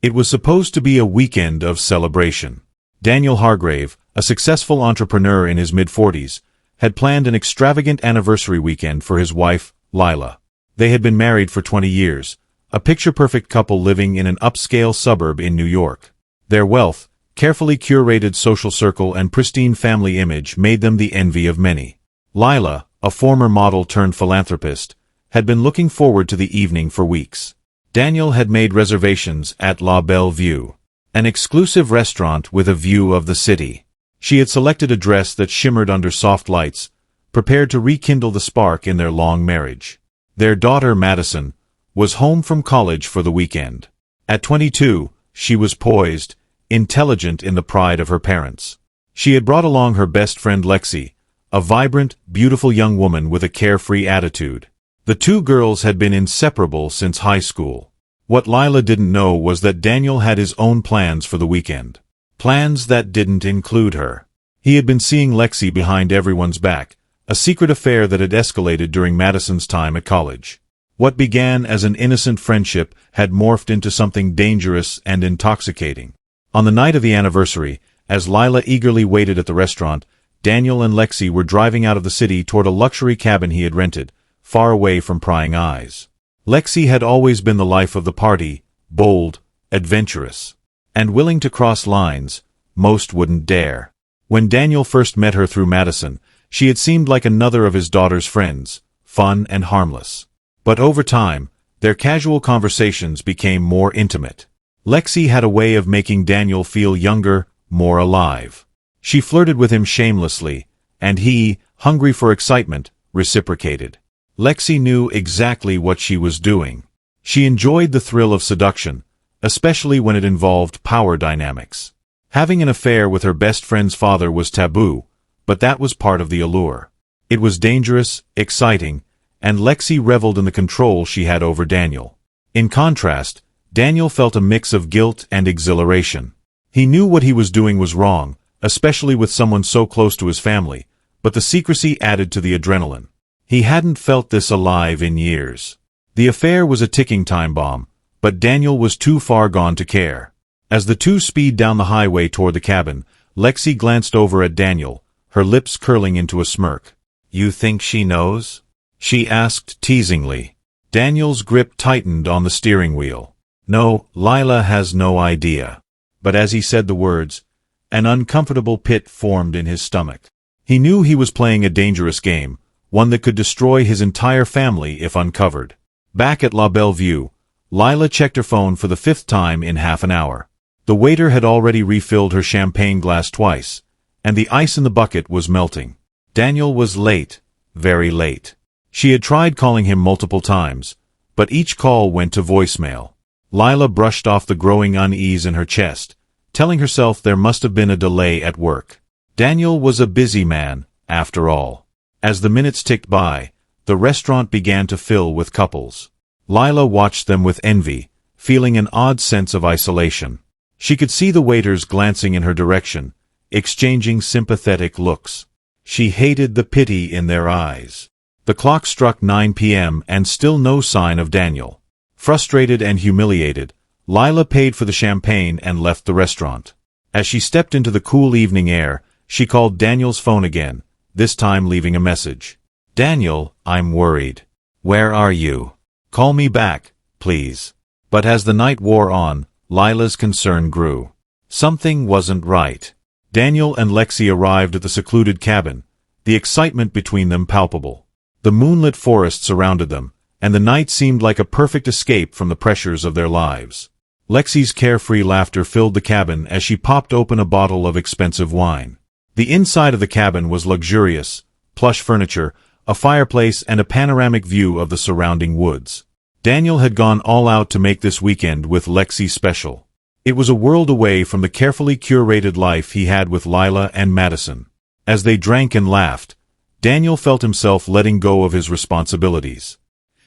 It was supposed to be a weekend of celebration. Daniel Hargrave, a successful entrepreneur in his mid-40s, had planned an extravagant anniversary weekend for his wife, Lila. They had been married for 20 years, a picture-perfect couple living in an upscale suburb in New York. Their wealth, carefully curated social circle and pristine family image made them the envy of many. Lila, a former model-turned-philanthropist, had been looking forward to the evening for weeks. Daniel had made reservations at La Belle Vue, an exclusive restaurant with a view of the city. She had selected a dress that shimmered under soft lights, prepared to rekindle the spark in their long marriage. Their daughter, Madison, was home from college for the weekend. At 22, she was poised, intelligent in the pride of her parents. She had brought along her best friend Lexi, a vibrant, beautiful young woman with a carefree attitude. The two girls had been inseparable since high school. What Lila didn't know was that Daniel had his own plans for the weekend. Plans that didn't include her. He had been seeing Lexi behind everyone's back, a secret affair that had escalated during Madison's time at college. What began as an innocent friendship had morphed into something dangerous and intoxicating. On the night of the anniversary, as Lila eagerly waited at the restaurant, Daniel and Lexi were driving out of the city toward a luxury cabin he had rented, far away from prying eyes. Lexi had always been the life of the party, bold, adventurous, and willing to cross lines most wouldn't dare. When Daniel first met her through Madison, she had seemed like another of his daughter's friends, fun and harmless. But over time, their casual conversations became more intimate. Lexi had a way of making Daniel feel younger, more alive. She flirted with him shamelessly, and he, hungry for excitement, reciprocated. Lexi knew exactly what she was doing. She enjoyed the thrill of seduction, especially when it involved power dynamics. Having an affair with her best friend's father was taboo, but that was part of the allure. It was dangerous, exciting, and Lexi reveled in the control she had over Daniel. In contrast, Daniel felt a mix of guilt and exhilaration. He knew what he was doing was wrong, especially with someone so close to his family, but the secrecy added to the adrenaline. He hadn't felt this alive in years. The affair was a ticking time bomb, but Daniel was too far gone to care. As the two speed down the highway toward the cabin, Lexi glanced over at Daniel, her lips curling into a smirk. "You think she knows?" she asked teasingly. Daniel's grip tightened on the steering wheel. "No, Lila has no idea." But as he said the words, an uncomfortable pit formed in his stomach. He knew he was playing a dangerous game, one that could destroy his entire family if uncovered. Back at La Belle Vue, Lila checked her phone for the 5th time in half an hour. The waiter had already refilled her champagne glass twice, and the ice in the bucket was melting. Daniel was late, very late. She had tried calling him multiple times, but each call went to voicemail. Lila brushed off the growing unease in her chest, telling herself there must have been a delay at work. Daniel was a busy man, after all. As the minutes ticked by, the restaurant began to fill with couples. Lila watched them with envy, feeling an odd sense of isolation. She could see the waiters glancing in her direction, exchanging sympathetic looks. She hated the pity in their eyes. The clock struck 9 p.m. and still no sign of Daniel. Frustrated and humiliated, Lila paid for the champagne and left the restaurant. As she stepped into the cool evening air, she called Daniel's phone again, this time leaving a message. "Daniel, I'm worried. Where are you? Call me back, please." But as the night wore on, Lila's concern grew. Something wasn't right. Daniel and Lexi arrived at the secluded cabin, the excitement between them palpable. The moonlit forest surrounded them, and the night seemed like a perfect escape from the pressures of their lives. Lexi's carefree laughter filled the cabin as she popped open a bottle of expensive wine. The inside of the cabin was luxurious, plush furniture, a fireplace, and a panoramic view of the surrounding woods. Daniel had gone all out to make this weekend with Lexi special. It was a world away from the carefully curated life he had with Lila and Madison. As they drank and laughed, Daniel felt himself letting go of his responsibilities.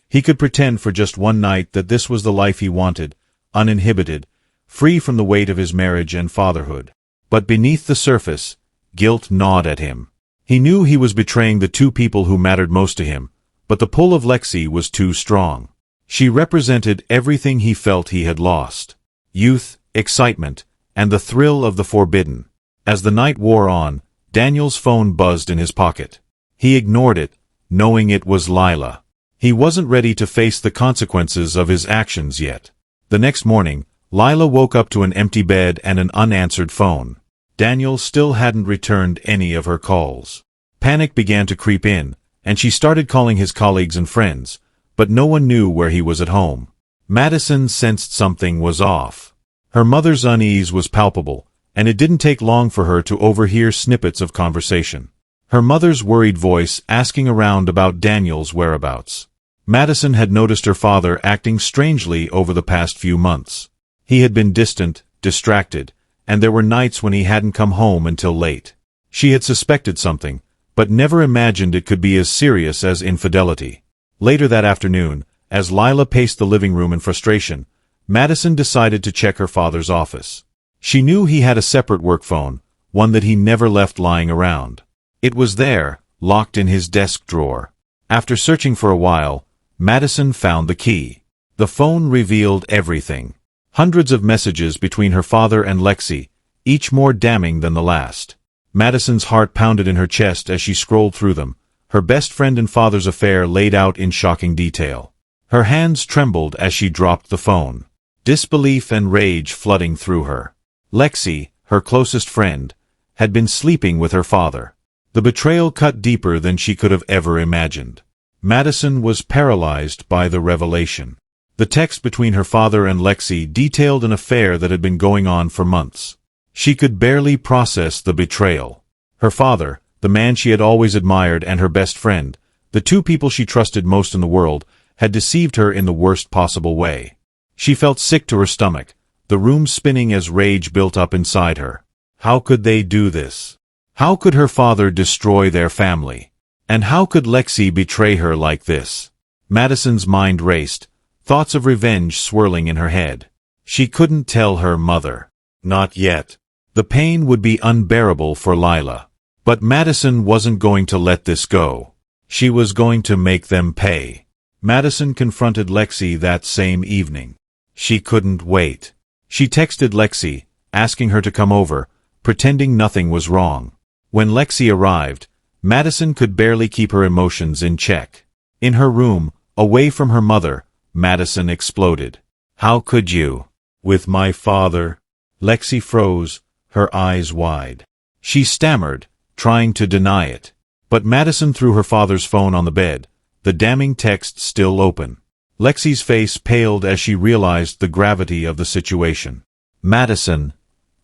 He could pretend for just one night that this was the life he wanted, uninhibited, free from the weight of his marriage and fatherhood. But beneath the surface, guilt gnawed at him. He knew he was betraying the two people who mattered most to him, but the pull of Lexi was too strong. She represented everything he felt he had lost. youth, excitement, and the thrill of the forbidden. As the night wore on, Daniel's phone buzzed in his pocket. He ignored it, knowing it was Lila. He wasn't ready to face the consequences of his actions yet. The next morning, Lila woke up to an empty bed and an unanswered phone. Daniel still hadn't returned any of her calls. Panic began to creep in, and she started calling his colleagues and friends, but no one knew where he was at home. Madison sensed something was off. Her mother's unease was palpable, and it didn't take long for her to overhear snippets of conversation. Her mother's worried voice asking around about Daniel's whereabouts. Madison had noticed her father acting strangely over the past few months. He had been distant, distracted, and there were nights when he hadn't come home until late. She had suspected something, but never imagined it could be as serious as infidelity. Later that afternoon, as Lila paced the living room in frustration, Madison decided to check her father's office. She knew he had a separate work phone, one that he never left lying around. It was there, locked in his desk drawer. After searching for a while, Madison found the key. The phone revealed everything. Hundreds of messages between her father and Lexi, each more damning than the last. Madison's heart pounded in her chest as she scrolled through them, her best friend and father's affair laid out in shocking detail. Her hands trembled as she dropped the phone, disbelief and rage flooding through her. Lexi, her closest friend, had been sleeping with her father. The betrayal cut deeper than she could have ever imagined. Madison was paralyzed by the revelation. The text between her father and Lexi detailed an affair that had been going on for months. She could barely process the betrayal. Her father, the man she had always admired, and her best friend, the two people she trusted most in the world, had deceived her in the worst possible way. She felt sick to her stomach, the room spinning as rage built up inside her. How could they do this? How could her father destroy their family? And how could Lexi betray her like this? Madison's mind raced, thoughts of revenge swirling in her head. She couldn't tell her mother. Not yet. The pain would be unbearable for Lila. But Madison wasn't going to let this go. She was going to make them pay. Madison confronted Lexi that same evening. She couldn't wait. She texted Lexi, asking her to come over, pretending nothing was wrong. When Lexi arrived, Madison could barely keep her emotions in check. In her room, away from her mother, Madison exploded. How could you? With my father? Lexi froze, her eyes wide. She stammered, trying to deny it. But Madison threw her father's phone on the bed, the damning text still open. Lexi's face paled as she realized the gravity of the situation. Madison,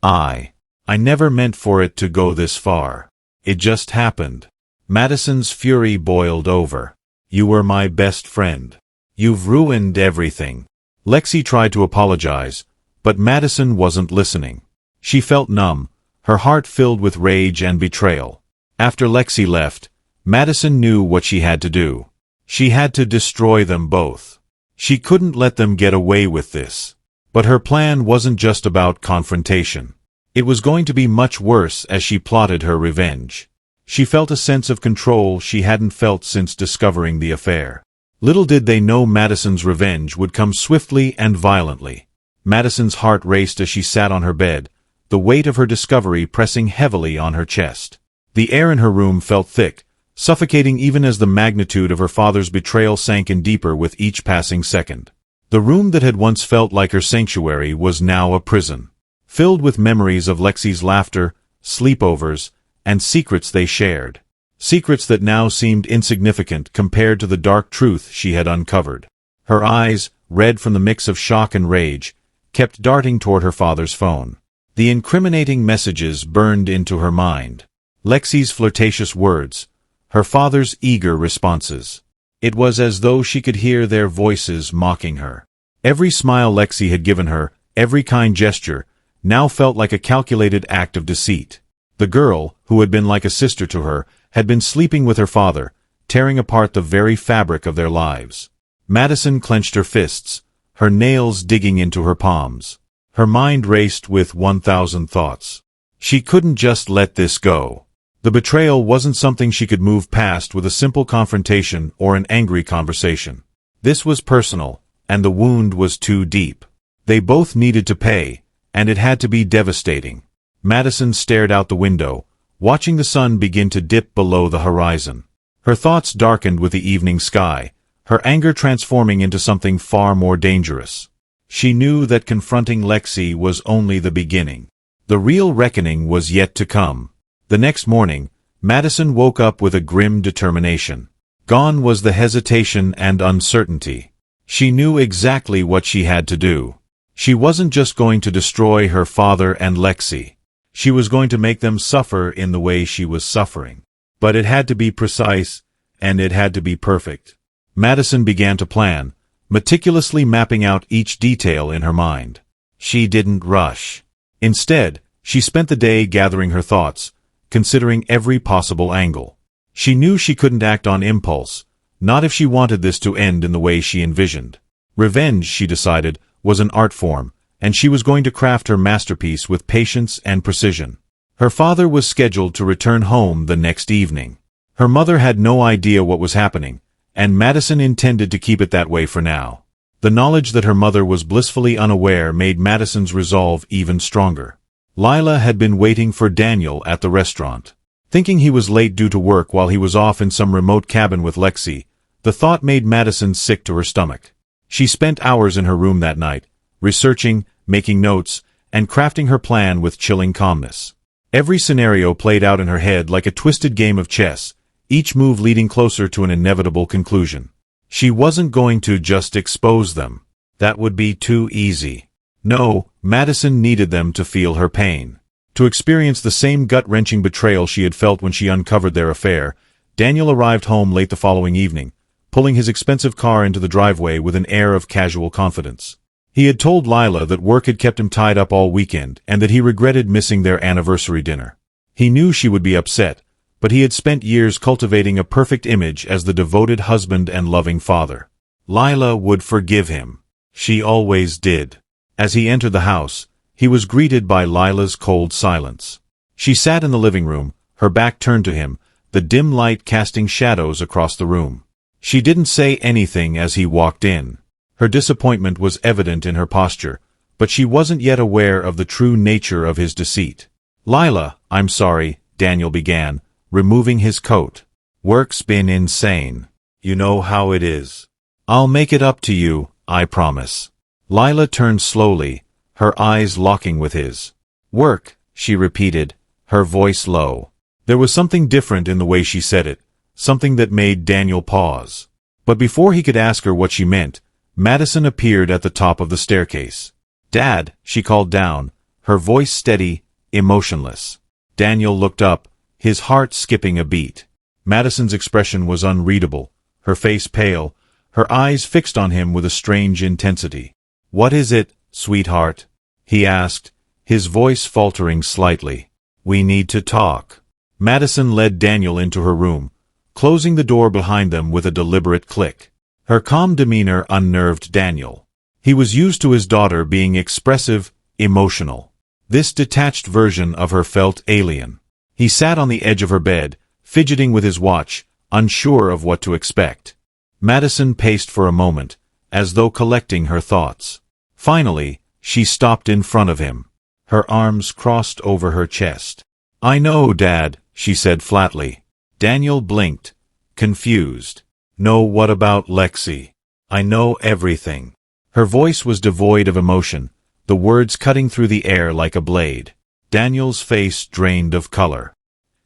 I never meant for it to go this far. It just happened. Madison's fury boiled over. You were my best friend. You've ruined everything. Lexi tried to apologize, but Madison wasn't listening. She felt numb, her heart filled with rage and betrayal. After Lexi left, Madison knew what she had to do. She had to destroy them both. She couldn't let them get away with this. But her plan wasn't just about confrontation. It was going to be much worse as she plotted her revenge. She felt a sense of control she hadn't felt since discovering the affair. Little did they know Madison's revenge would come swiftly and violently. Madison's heart raced as she sat on her bed, the weight of her discovery pressing heavily on her chest. The air in her room felt thick, suffocating even as the magnitude of her father's betrayal sank in deeper with each passing second. The room that had once felt like her sanctuary was now a prison, filled with memories of Lexi's laughter, sleepovers, and secrets they shared. Secrets that now seemed insignificant compared to the dark truth she had uncovered. Her eyes, red from the mix of shock and rage, kept darting toward her father's phone. The incriminating messages burned into her mind. Lexi's flirtatious words, her father's eager responses. It was as though she could hear their voices mocking her. Every smile Lexi had given her, every kind gesture, now felt like a calculated act of deceit. The girl, who had been like a sister to her, had been sleeping with her father, tearing apart the very fabric of their lives. Madison clenched her fists, her nails digging into her palms. Her mind raced with 1,000 thoughts. She couldn't just let this go. The betrayal wasn't something she could move past with a simple confrontation or an angry conversation. This was personal, and the wound was too deep. They both needed to pay, and it had to be devastating. Madison stared out the window, watching the sun begin to dip below the horizon. Her thoughts darkened with the evening sky, her anger transforming into something far more dangerous. She knew that confronting Lexi was only the beginning. The real reckoning was yet to come. The next morning, Madison woke up with a grim determination. Gone was the hesitation and uncertainty. She knew exactly what she had to do. She wasn't just going to destroy her father and Lexi. She was going to make them suffer in the way she was suffering. But it had to be precise, and it had to be perfect. Madison began to plan, meticulously mapping out each detail in her mind. She didn't rush. Instead, she spent the day gathering her thoughts, considering every possible angle. She knew she couldn't act on impulse, not if she wanted this to end in the way she envisioned. Revenge, she decided, was an art form, and she was going to craft her masterpiece with patience and precision. Her father was scheduled to return home the next evening. Her mother had no idea what was happening, and Madison intended to keep it that way for now. The knowledge that her mother was blissfully unaware made Madison's resolve even stronger. Lila had been waiting for Daniel at the restaurant. Thinking he was late due to work while he was off in some remote cabin with Lexi, the thought made Madison sick to her stomach. She spent hours in her room that night, researching, making notes, and crafting her plan with chilling calmness. Every scenario played out in her head like a twisted game of chess, each move leading closer to an inevitable conclusion. She wasn't going to just expose them. That would be too easy. No, Madison needed them to feel her pain. To experience the same gut-wrenching betrayal she had felt when she uncovered their affair, Daniel arrived home late the following evening, pulling his expensive car into the driveway with an air of casual confidence. He had told Lila that work had kept him tied up all weekend and that he regretted missing their anniversary dinner. He knew she would be upset, but he had spent years cultivating a perfect image as the devoted husband and loving father. Lila would forgive him. She always did. As he entered the house, he was greeted by Lila's cold silence. She sat in the living room, her back turned to him, the dim light casting shadows across the room. She didn't say anything as he walked in. Her disappointment was evident in her posture, but she wasn't yet aware of the true nature of his deceit. "Lila, I'm sorry," Daniel began, removing his coat. "Work's been insane. You know how it is. I'll make it up to you, I promise." Lila turned slowly, her eyes locking with his. "Work," she repeated, her voice low. There was something different in the way she said it, something that made Daniel pause. But before he could ask her what she meant, Madison appeared at the top of the staircase. "Dad," she called down, her voice steady, emotionless. Daniel looked up, his heart skipping a beat. Madison's expression was unreadable, her face pale, her eyes fixed on him with a strange intensity. "What is it, sweetheart?" he asked, his voice faltering slightly. "We need to talk." Madison led Daniel into her room, closing the door behind them with a deliberate click. Her calm demeanor unnerved Daniel. He was used to his daughter being expressive, emotional. This detached version of her felt alien. He sat on the edge of her bed, fidgeting with his watch, unsure of what to expect. Madison paced for a moment, as though collecting her thoughts. Finally, she stopped in front of him. Her arms crossed over her chest. "I know, Dad," she said flatly. Daniel blinked, confused. "No, what about Lexi? I know everything." Her voice was devoid of emotion, the words cutting through the air like a blade. Daniel's face drained of color.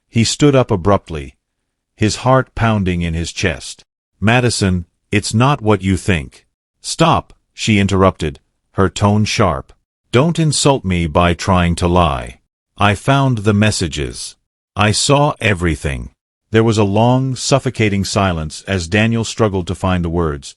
He stood up abruptly, his heart pounding in his chest. "Madison, it's not what you think." "Stop," she interrupted, her tone sharp. "Don't insult me by trying to lie. I found the messages. I saw everything." There was a long, suffocating silence as Daniel struggled to find the words,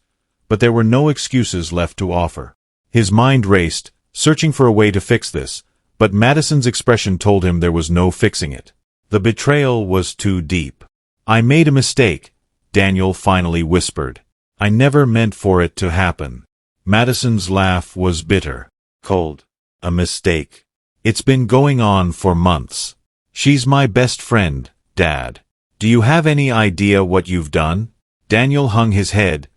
but there were no excuses left to offer. His mind raced, searching for a way to fix this, but Madison's expression told him there was no fixing it. The betrayal was too deep. "I made a mistake," Daniel finally whispered. "I never meant for it to happen." Madison's laugh was bitter, cold. "A mistake? It's been going on for months. She's my best friend, Dad. Do you have any idea what you've done?" Daniel hung his head,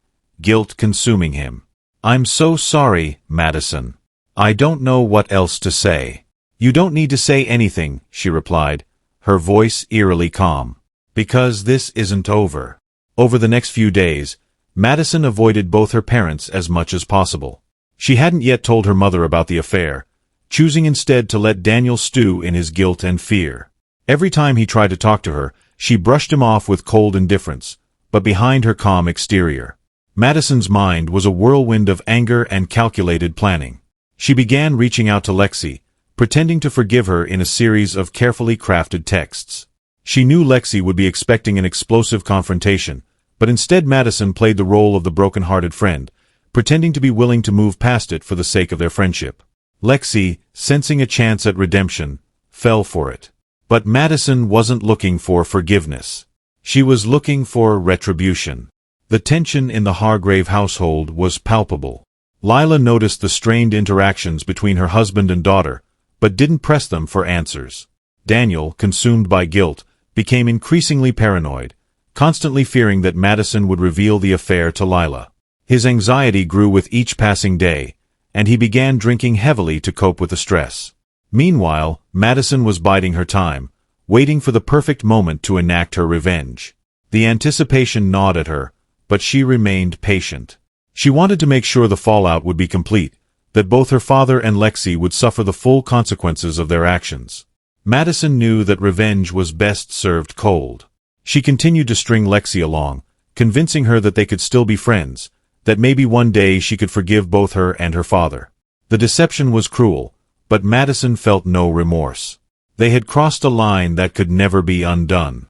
guilt consuming him. "I'm so sorry, Madison." "I don't know what else to say." "You don't need to say anything," she replied, her voice eerily calm. "Because this isn't over." Over the next few days, Madison avoided both her parents as much as possible. She hadn't yet told her mother about the affair, choosing instead to let Daniel stew in his guilt and fear. Every time he tried to talk to her, she brushed him off with cold indifference, but behind her calm exterior, Madison's mind was a whirlwind of anger and calculated planning. She began reaching out to Lexi, pretending to forgive her in a series of carefully crafted texts. She knew Lexi would be expecting an explosive confrontation, but instead Madison played the role of the broken-hearted friend, pretending to be willing to move past it for the sake of their friendship. Lexi, sensing a chance at redemption, fell for it. But Madison wasn't looking for forgiveness. She was looking for retribution. The tension in the Hargrave household was palpable. Lila noticed the strained interactions between her husband and daughter, but didn't press them for answers. Daniel, consumed by guilt, became increasingly paranoid, constantly fearing that Madison would reveal the affair to Lila. His anxiety grew with each passing day, and he began drinking heavily to cope with the stress. Meanwhile, Madison was biding her time, waiting for the perfect moment to enact her revenge. The anticipation gnawed at her, but she remained patient. She wanted to make sure the fallout would be complete, that both her father and Lexi would suffer the full consequences of their actions. Madison knew that revenge was best served cold. She continued to string Lexi along, convincing her that they could still be friends, that maybe one day she could forgive both her and her father. The deception was cruel, but Madison felt no remorse. They had crossed a line that could never be undone.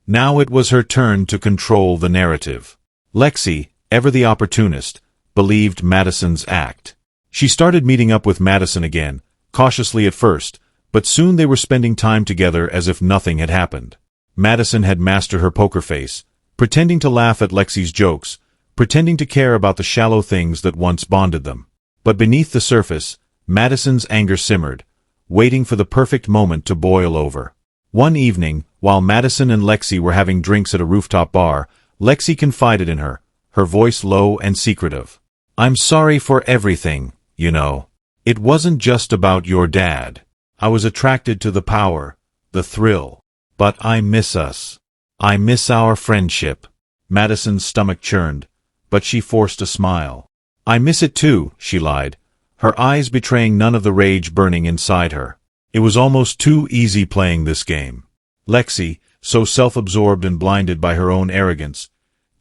Now it was her turn to control the narrative. Lexi, ever the opportunist, believed Madison's act. She started meeting up with Madison again, cautiously at first, but soon they were spending time together as if nothing had happened. Madison had mastered her poker face, pretending to laugh at Lexi's jokes, pretending to care about the shallow things that once bonded them. But beneath the surface, Madison's anger simmered, waiting for the perfect moment to boil over. One evening, while Madison and Lexi were having drinks at a rooftop bar, Lexi confided in her, her voice low and secretive. "I'm sorry for everything, you know. It wasn't just about your dad. I was attracted to the power, the thrill. But I miss us. I miss our friendship." Madison's stomach churned, but she forced a smile. "I miss it too," she lied, her eyes betraying none of the rage burning inside her. It was almost too easy playing this game. Lexi, so self-absorbed and blinded by her own arrogance,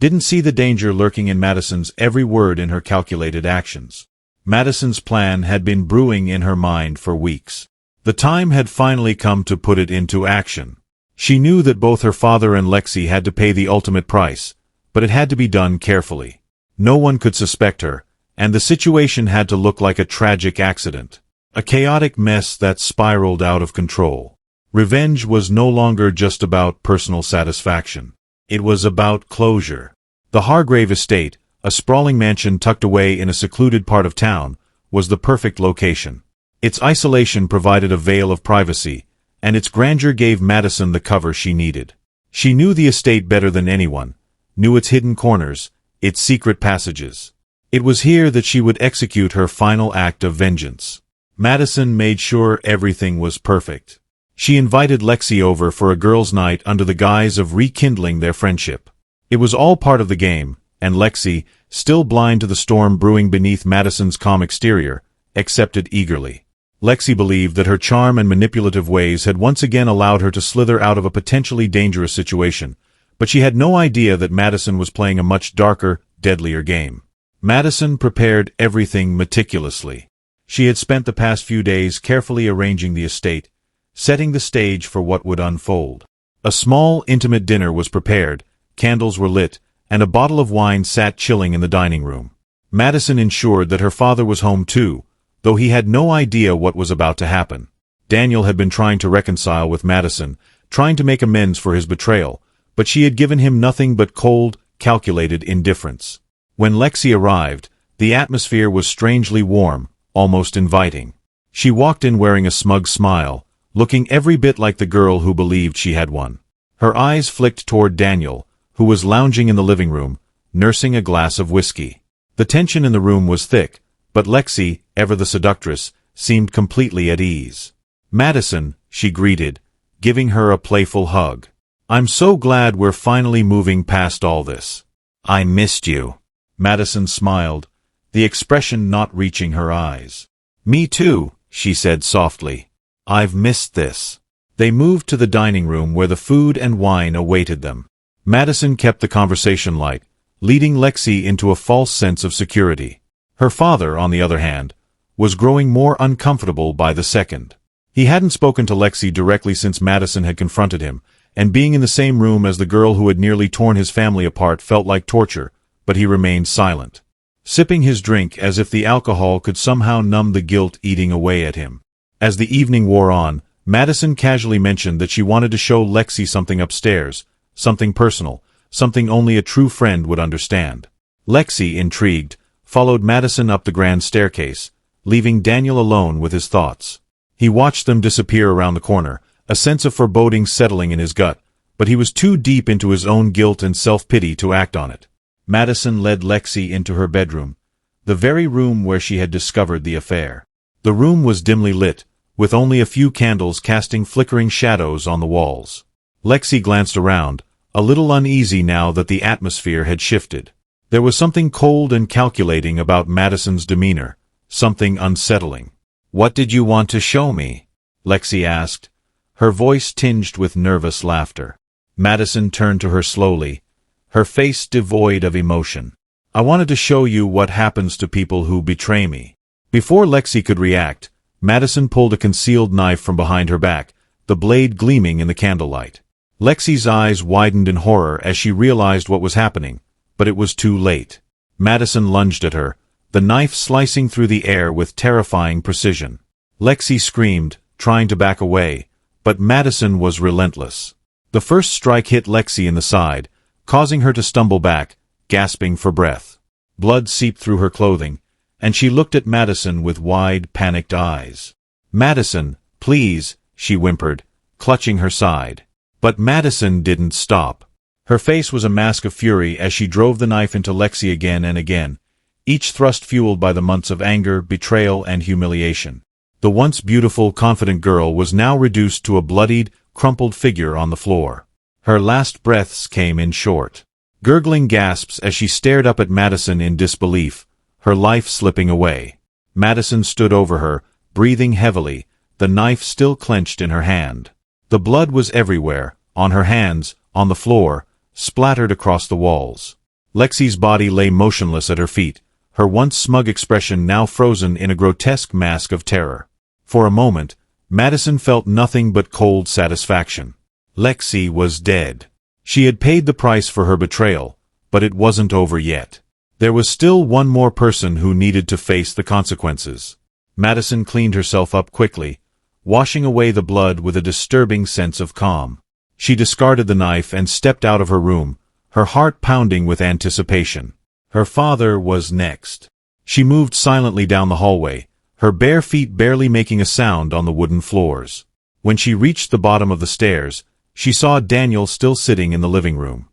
didn't see the danger lurking in Madison's every word in her calculated actions. Madison's plan had been brewing in her mind for weeks. The time had finally come to put it into action. She knew that both her father and Lexi had to pay the ultimate price, but it had to be done carefully. No one could suspect her, and the situation had to look like a tragic accident. A chaotic mess that spiraled out of control. Revenge was no longer just about personal satisfaction. It was about closure. The Hargrave estate, a sprawling mansion tucked away in a secluded part of town, was the perfect location. Its isolation provided a veil of privacy, and its grandeur gave Madison the cover she needed. She knew the estate better than anyone, knew its hidden corners, its secret passages. It was here that she would execute her final act of vengeance. Madison made sure everything was perfect. She invited Lexi over for a girls' night under the guise of rekindling their friendship. It was all part of the game, and Lexi, still blind to the storm brewing beneath Madison's calm exterior, accepted eagerly. Lexi believed that her charm and manipulative ways had once again allowed her to slither out of a potentially dangerous situation, but she had no idea that Madison was playing a much darker, deadlier game. Madison prepared everything meticulously. She had spent the past few days carefully arranging the estate, setting the stage for what would unfold. A small, intimate dinner was prepared, candles were lit, and a bottle of wine sat chilling in the dining room. Madison ensured that her father was home too, though he had no idea what was about to happen. Daniel had been trying to reconcile with Madison, trying to make amends for his betrayal, but she had given him nothing but cold, calculated indifference. When Lexi arrived, the atmosphere was strangely warm, almost inviting. She walked in wearing a smug smile, looking every bit like the girl who believed she had won. Her eyes flicked toward Daniel, who was lounging in the living room, nursing a glass of whiskey. The tension in the room was thick, But Lexi, ever the seductress, seemed completely at ease. "Madison," she greeted, giving her a playful hug. "I'm so glad we're finally moving past all this." "I missed you." Madison smiled, the expression not reaching her eyes. "Me too," she said softly. "I've missed this." They moved to the dining room where the food and wine awaited them. Madison kept the conversation light, leading Lexi into a false sense of security. Her father, on the other hand, was growing more uncomfortable by the second. He hadn't spoken to Lexi directly since Madison had confronted him, and being in the same room as the girl who had nearly torn his family apart felt like torture, but he remained silent, sipping his drink as if the alcohol could somehow numb the guilt eating away at him. As the evening wore on, Madison casually mentioned that she wanted to show Lexi something upstairs, something personal, something only a true friend would understand. Lexi, intrigued, followed Madison up the grand staircase, leaving Daniel alone with his thoughts. He watched them disappear around the corner, a sense of foreboding settling in his gut, but he was too deep into his own guilt and self-pity to act on it. Madison led Lexi into her bedroom, the very room where she had discovered the affair. The room was dimly lit, with only a few candles casting flickering shadows on the walls. Lexi glanced around, a little uneasy now that the atmosphere had shifted. There was something cold and calculating about Madison's demeanor, something unsettling. "What did you want to show me?" Lexi asked, her voice tinged with nervous laughter. Madison turned to her slowly, her face devoid of emotion. "I wanted to show you what happens to people who betray me." Before Lexi could react, Madison pulled a concealed knife from behind her back, the blade gleaming in the candlelight. Lexi's eyes widened in horror as she realized what was happening, but it was too late. Madison lunged at her, the knife slicing through the air with terrifying precision. Lexi screamed, trying to back away, but Madison was relentless. The first strike hit Lexi in the side, causing her to stumble back, gasping for breath. Blood seeped through her clothing, and she looked at Madison with wide, panicked eyes. "Madison, please," she whimpered, clutching her side. But Madison didn't stop. Her face was a mask of fury as she drove the knife into Lexi again and again, each thrust fueled by the months of anger, betrayal, and humiliation. The once beautiful, confident girl was now reduced to a bloodied, crumpled figure on the floor. Her last breaths came in short, gurgling gasps as she stared up at Madison in disbelief, her life slipping away. Madison stood over her, breathing heavily, the knife still clenched in her hand. The blood was everywhere, on her hands, on the floor, splattered across the walls. Lexi's body lay motionless at her feet, her once smug expression now frozen in a grotesque mask of terror. For a moment, Madison felt nothing but cold satisfaction. Lexi was dead. She had paid the price for her betrayal, but it wasn't over yet. There was still one more person who needed to face the consequences. Madison cleaned herself up quickly, washing away the blood with a disturbing sense of calm. She discarded the knife and stepped out of her room, her heart pounding with anticipation. Her father was next. She moved silently down the hallway, her bare feet barely making a sound on the wooden floors. When she reached the bottom of the stairs, she saw Daniel still sitting in the living room,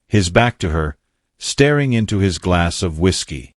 his back to her, staring into his glass of whiskey.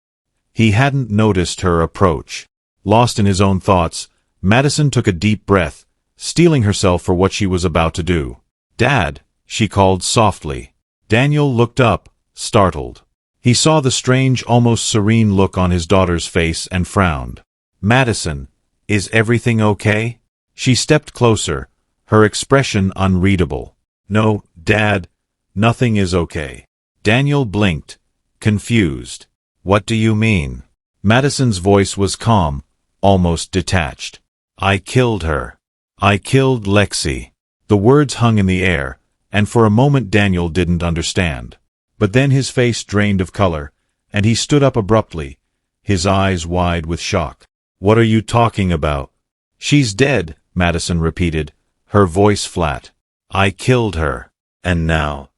He hadn't noticed her approach. Lost in his own thoughts, Madison took a deep breath, steeling herself for what she was about to do. "Dad," she called softly. Daniel looked up, startled. He saw the strange, almost serene look on his daughter's face and frowned. "Madison, is everything okay?" She stepped closer, her expression unreadable. "No, Dad, nothing is okay." Daniel blinked, confused. "What do you mean?" Madison's voice was calm, almost detached. "I killed her. I killed Lexi." The words hung in the air, and for a moment Daniel didn't understand. But then his face drained of color, and he stood up abruptly, his eyes wide with shock. "What are you talking about?" "She's dead," Madison repeated, her voice flat. "I killed her. And now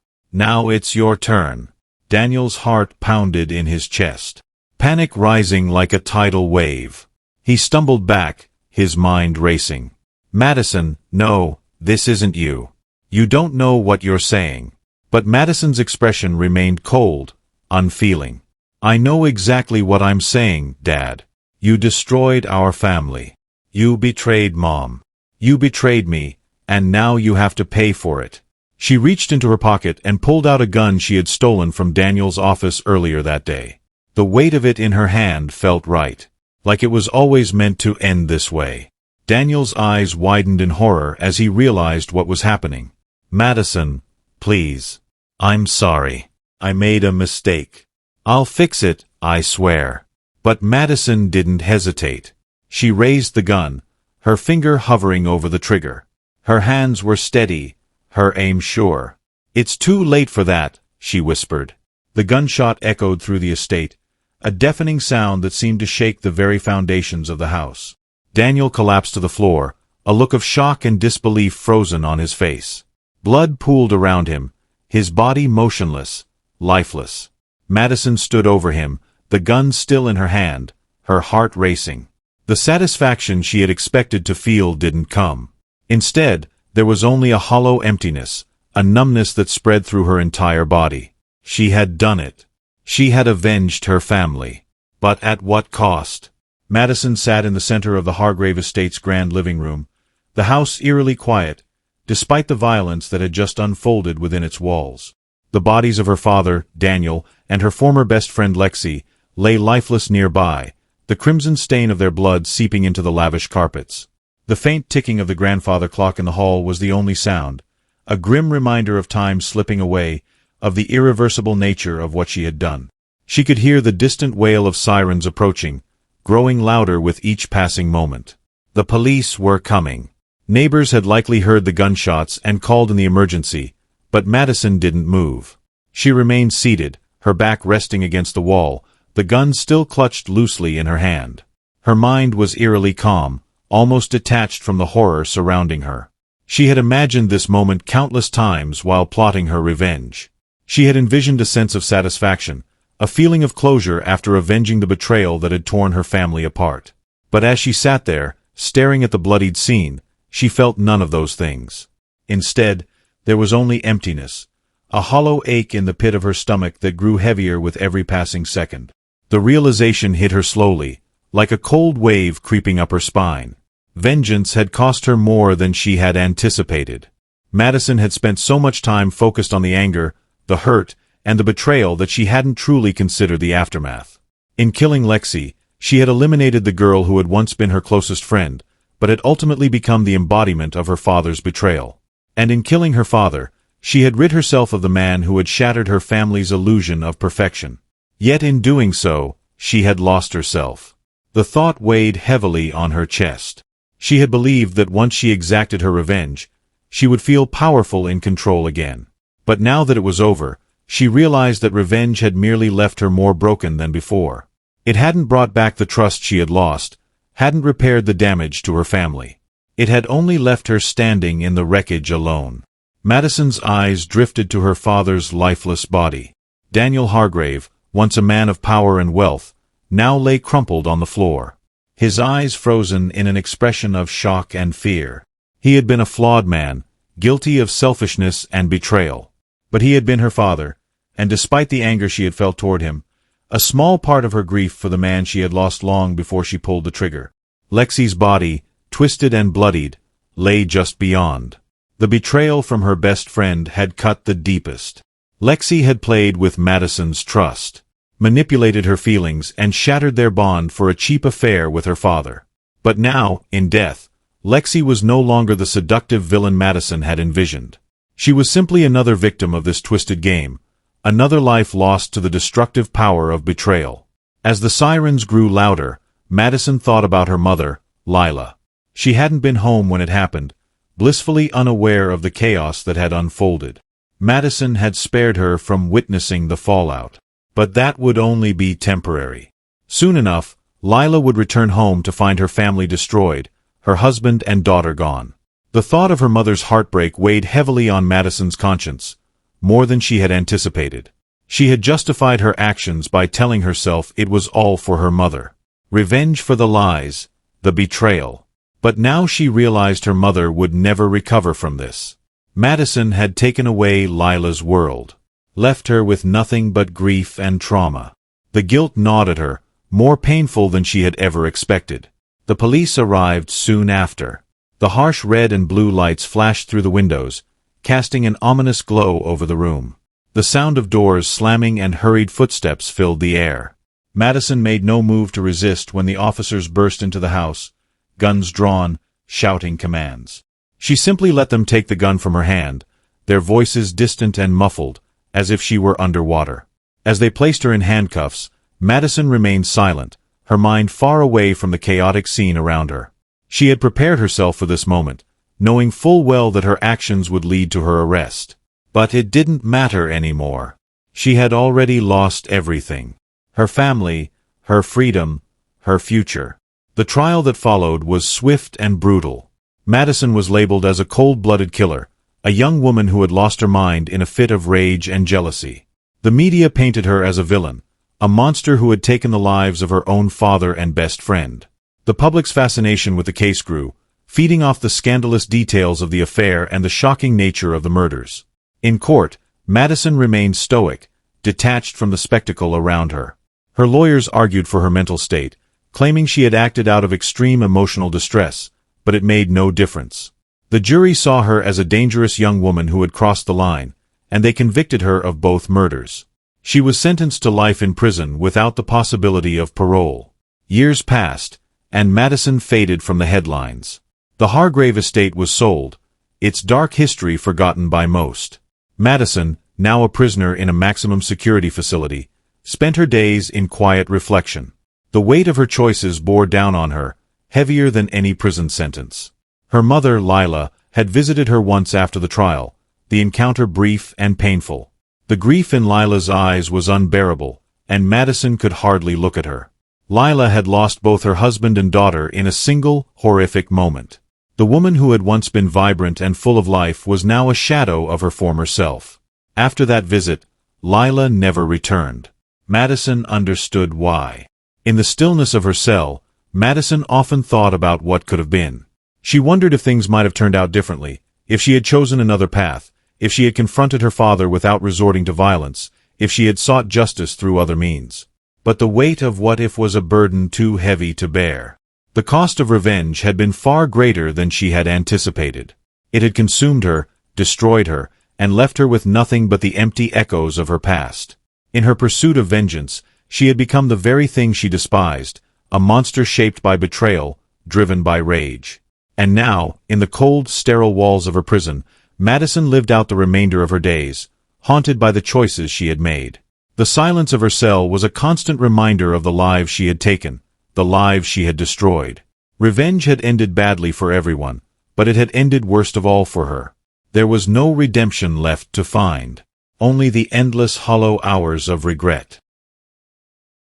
it's your turn." Daniel's heart pounded in his chest, panic rising like a tidal wave. He stumbled back, his mind racing. "Madison, no, this isn't you. You don't know what you're saying." But Madison's expression remained cold, unfeeling. "I know exactly what I'm saying, Dad. You destroyed our family. You betrayed Mom. You betrayed me, and now you have to pay for it." She reached into her pocket and pulled out a gun she had stolen from Daniel's office earlier that day. The weight of it in her hand felt right, like it was always meant to end this way. Daniel's eyes widened in horror as he realized what was happening. "Madison, please. I'm sorry. I made a mistake. I'll fix it, I swear." But Madison didn't hesitate. She raised the gun, her finger hovering over the trigger. Her hands were steady, her aim sure. "It's too late for that," she whispered. The gunshot echoed through the estate, a deafening sound that seemed to shake the very foundations of the house. Daniel collapsed to the floor, a look of shock and disbelief frozen on his face. Blood pooled around him, his body motionless, lifeless. Madison stood over him, the gun still in her hand, her heart racing. The satisfaction she had expected to feel didn't come. Instead, there was only a hollow emptiness, a numbness that spread through her entire body. She had done it. She had avenged her family. But at what cost? Madison sat in the center of the Hargrave estate's grand living room, the house eerily quiet, despite the violence that had just unfolded within its walls. The bodies of her father, Daniel, and her former best friend Lexi lay lifeless nearby, the crimson stain of their blood seeping into the lavish carpets. The faint ticking of the grandfather clock in the hall was the only sound, a grim reminder of time slipping away, of the irreversible nature of what she had done. She could hear the distant wail of sirens approaching, growing louder with each passing moment. The police were coming. Neighbors had likely heard the gunshots and called in the emergency, but Madison didn't move. She remained seated, her back resting against the wall, the gun still clutched loosely in her hand. Her mind was eerily calm, almost detached from the horror surrounding her. She had imagined this moment countless times while plotting her revenge. She had envisioned a sense of satisfaction, a feeling of closure after avenging the betrayal that had torn her family apart. But as she sat there, staring at the bloodied scene, she felt none of those things. Instead, there was only emptiness, a hollow ache in the pit of her stomach that grew heavier with every passing second. The realization hit her slowly, like a cold wave creeping up her spine. Vengeance had cost her more than she had anticipated. Madison had spent so much time focused on the anger, the hurt, and the betrayal that she hadn't truly considered the aftermath. In killing Lexi, she had eliminated the girl who had once been her closest friend, but had ultimately become the embodiment of her father's betrayal. And in killing her father, she had rid herself of the man who had shattered her family's illusion of perfection. Yet in doing so, she had lost herself. The thought weighed heavily on her chest. She had believed that once she exacted her revenge, she would feel powerful in control again. But now that it was over, she realized that revenge had merely left her more broken than before. It hadn't brought back the trust she had lost, hadn't repaired the damage to her family. It had only left her standing in the wreckage alone. Madison's eyes drifted to her father's lifeless body. Daniel Hargrave, once a man of power and wealth, now lay crumpled on the floor. His eyes frozen in an expression of shock and fear. He had been a flawed man, guilty of selfishness and betrayal. But he had been her father, and despite the anger she had felt toward him, a small part of her grief for the man she had lost long before she pulled the trigger. Lexi's body, twisted and bloodied, lay just beyond. The betrayal from her best friend had cut the deepest. Lexi had played with Madison's trust, manipulated her feelings, and shattered their bond for a cheap affair with her father. But now, in death, Lexi was no longer the seductive villain Madison had envisioned. She was simply another victim of this twisted game, another life lost to the destructive power of betrayal. As the sirens grew louder, Madison thought about her mother, Lila. She hadn't been home when it happened, blissfully unaware of the chaos that had unfolded. Madison had spared her from witnessing the fallout. But that would only be temporary. Soon enough, Lila would return home to find her family destroyed, her husband and daughter gone. The thought of her mother's heartbreak weighed heavily on Madison's conscience, more than she had anticipated. She had justified her actions by telling herself it was all for her mother. Revenge for the lies, the betrayal. But now she realized her mother would never recover from this. Madison had taken away Lila's world, left her with nothing but grief and trauma. The guilt gnawed at her, more painful than she had ever expected. The police arrived soon after. The harsh red and blue lights flashed through the windows, casting an ominous glow over the room. The sound of doors slamming and hurried footsteps filled the air. Madison made no move to resist when the officers burst into the house, guns drawn, shouting commands. She simply let them take the gun from her hand, their voices distant and muffled, as if she were underwater. As they placed her in handcuffs, Madison remained silent, her mind far away from the chaotic scene around her. She had prepared herself for this moment, knowing full well that her actions would lead to her arrest. But it didn't matter anymore. She had already lost everything. Her family, her freedom, her future. The trial that followed was swift and brutal. Madison was labeled as a cold-blooded killer, a young woman who had lost her mind in a fit of rage and jealousy. The media painted her as a villain, a monster who had taken the lives of her own father and best friend. The public's fascination with the case grew, feeding off the scandalous details of the affair and the shocking nature of the murders. In court, Madison remained stoic, detached from the spectacle around her. Her lawyers argued for her mental state, claiming she had acted out of extreme emotional distress, but it made no difference. The jury saw her as a dangerous young woman who had crossed the line, and they convicted her of both murders. She was sentenced to life in prison without the possibility of parole. Years passed, and Madison faded from the headlines. The Hargrave estate was sold, its dark history forgotten by most. Madison, now a prisoner in a maximum security facility, spent her days in quiet reflection. The weight of her choices bore down on her, heavier than any prison sentence. Her mother, Lila, had visited her once after the trial, the encounter brief and painful. The grief in Lila's eyes was unbearable, and Madison could hardly look at her. Lila had lost both her husband and daughter in a single, horrific moment. The woman who had once been vibrant and full of life was now a shadow of her former self. After that visit, Lila never returned. Madison understood why. In the stillness of her cell, Madison often thought about what could have been. She wondered if things might have turned out differently, if she had chosen another path, if she had confronted her father without resorting to violence, if she had sought justice through other means. But the weight of what if was a burden too heavy to bear. The cost of revenge had been far greater than she had anticipated. It had consumed her, destroyed her, and left her with nothing but the empty echoes of her past. In her pursuit of vengeance, she had become the very thing she despised, a monster shaped by betrayal, driven by rage. And now, in the cold, sterile walls of her prison, Madison lived out the remainder of her days, haunted by the choices she had made. The silence of her cell was a constant reminder of the lives she had taken, the lives she had destroyed. Revenge had ended badly for everyone, but it had ended worst of all for her. There was no redemption left to find, only the endless hollow hours of regret.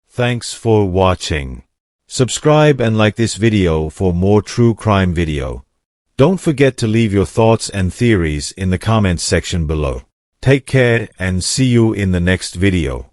Thanks for watching. Subscribe and like this video for more true crime video. Don't forget to leave your thoughts and theories in the comments section below. Take care and see you in the next video.